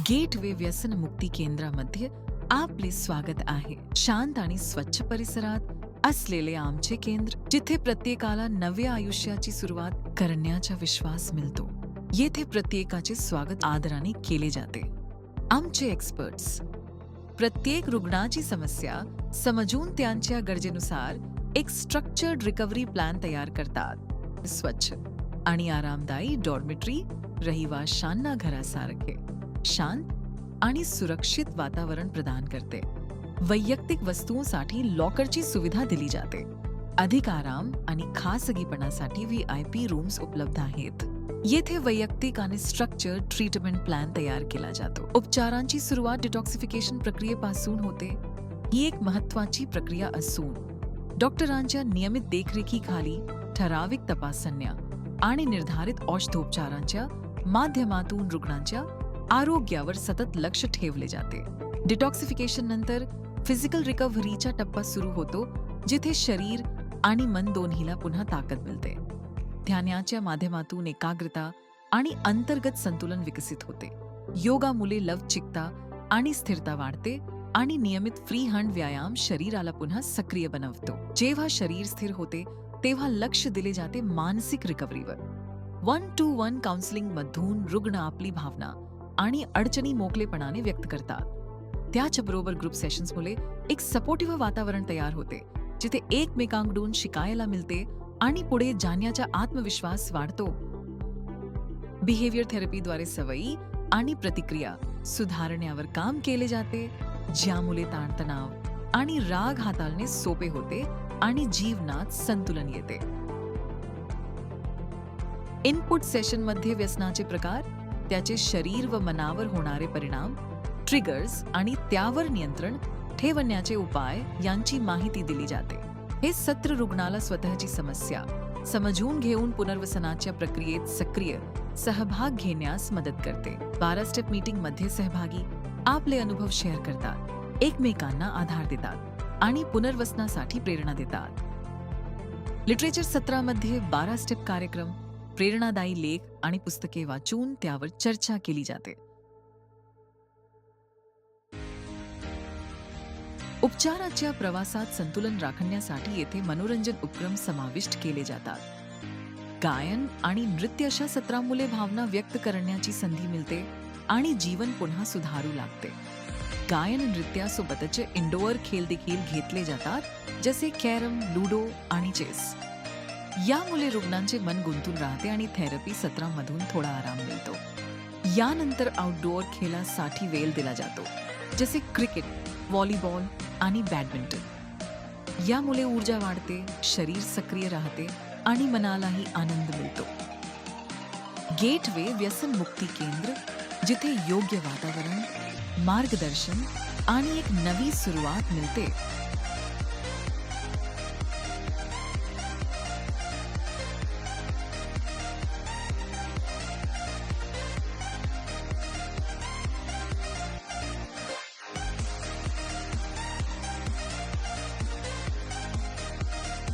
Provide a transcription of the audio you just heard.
Gateway व्यसन मुक्ती केंद्रामध्ये आपले स्वागत आहे. शांत आणि स्वच्छ परिसरात असलेले आमचे केंद्र, जिथे प्रत्येकाला नव्या आयुष्याची सुरुवात करण्याचा विश्वास मिळतो. येथे प्रत्येकाचे स्वागत आदराने केले जाते. आमचे एक्सपर्ट्स प्रत्येक रुग्णाची समस्या समजून त्यांच्या गरजेनुसार एक स्ट्रक्चर्ड रिकव्हरी प्लॅन तयार करतात. स्वच्छ आणि आरामदायी डॉर्मिटरी रहिवाशांना घरासारखे शांत आणि सुरक्षित वातावरण प्रदान करते. वैयक्तिक वस्तूंसाठी लॉकरची सुविधा दिली जाते. अधिक आराम आणि खासगीपणासाठी VIP रूम्स उपलब्ध आहेत. येथे वैयक्तिक आणि स्ट्रक्चर्ड ट्रीटमेंट प्लॅन तयार केला जातो. उपचारांची सुरुवात डिटॉक्सिफिकेशन प्रक्रियेपासून होते. ही एक महत्त्वाची प्रक्रिया असून डॉक्टरांच्या नियमित देखरेखीखाली ठराविक तपासण्या आणि निर्धारित औषधोपचारांच्या माध्यमातून रुग्णांच्या आरोग्यावर सतत लक्ष ठेवले जाते. डिटॉक्सिफिकेशन नंतर फिजिकल रिकव्हरीचा टप्पा सुरू होतो, जिथे शरीर आणि मन दोन्हीला पुन्हा ताकद मिळते. ध्यानाच्या माध्यमातून एकाग्रता आणि अंतर्गत संतुलन विकसित होते. योगामुळे लवचिकता आणि स्थिरता वाढते आणि नियमित फ्री हँड व्यायाम शरीराला पुन्हा सक्रिय बनवतो. जेव्हा शरीर स्थिर होते तेव्हा लक्ष दिले जाते मानसिक रिकव्हरीवर. 1-to-1 काउन्सिलिंग मधून रुग्ण आपली भावना आणि अडचणी मोकळेपणाने व्यक्त करतात. त्याच्याबरोबर ग्रुप सेशन्समुळे एक सपोर्टिव्ह वातावरण तयार होते, जिथे एकमेकांकडून शिकायला मिळते आणि पुढे जाण्याचा आत्मविश्वास वाढतो. बिहेवियर थेरपीद्वारे सवयी आणि प्रतिक्रिया सुधारण्यावर काम केले जाते, ज्यामुळे ताणतणाव आणि राग हाताळणे सोपे होते आणि जीवनात संतुलन येते. इनपुट सेशनमध्ये व्यसनाचे प्रकार, त्याचे शरीर व मनावर होणारे परिणाम, ट्रिगर्स आणि त्यावर नियंत्रण ठेवण्याचे उपाय यांची माहिती दिली जाते. हे सत्र रुग्णाला स्वतःची समस्या समजून घेऊन पुनर्वसनाच्या प्रक्रियेत सक्रिय सहभाग घेण्यास मदत करते. 12 स्टेप मीटिंग मध्ये सहभागी आपले अनुभव शेअर करतात, एकमेकांना आधार देतात आणि पुनर्वसनासाठी प्रेरणा देतात. लिटरेचर सत्रामध्ये 12 स्टेप कार्यक्रम, प्रेरणादायी लेख आणि पुस्तके वाचून त्यावर चर्चा केली जाते. उपचाराच्या प्रवासात संतुलन राखण्यासाठी येथे मनोरंजन उपक्रम समाविष्ट केले जातात. गायन आणि नृत्य अशा सत्रांमुळे भावना व्यक्त करण्याची संधी मिळते आणि जीवन पुन्हा सुधारू लागते. गायन नृत्यासोबतच इंडोअर खेळ देखील घेतले जातात, जसे कॅरम, लुडो आणि चेस. यामुळे रुग्णांचे मन गुंतून राहते आणि थेरपी सत्रांमधून थोडा आराम मिळतो. यानंतर आउटडोअर खेळासाठी वेळ दिला जातो, जसे क्रिकेट, व्हॉलीबॉल आणि बॅडमिंटन. यामुळे ऊर्जा वाढते, शरीर सक्रिय राहते आणि मनालाही आनंद मिळतो. गेटवे व्यसन मुक्ती केंद्र, जिथे योग्य वातावरण, मार्गदर्शन आणि एक नवी सुरुवात मिळते.